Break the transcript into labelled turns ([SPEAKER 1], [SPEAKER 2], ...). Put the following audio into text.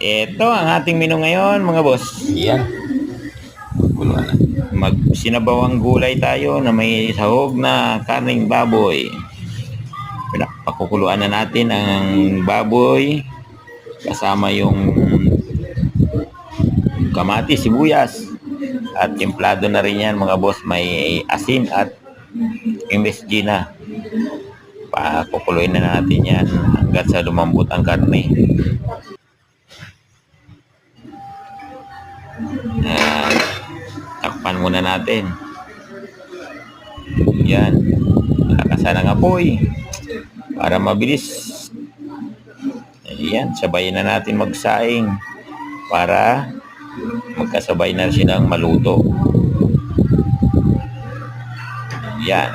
[SPEAKER 1] Ito ang ating menu ngayon, mga boss.
[SPEAKER 2] Yan. Kuluan na.
[SPEAKER 1] Sinabawang gulay tayo na may sahog na karning baboy. Pakukuluan na natin ang baboy kasama yung kamatis, sibuyas. At templado na rin yan, mga boss. May asin at MSG na. Pakukuluin na natin yan hanggang sa lumambot ang karne. Takpan muna natin. Yan. Lakasan ang apoy para mabilis. Ayan, sabayin na natin magsaing para magkasabay na silang maluto. Yan.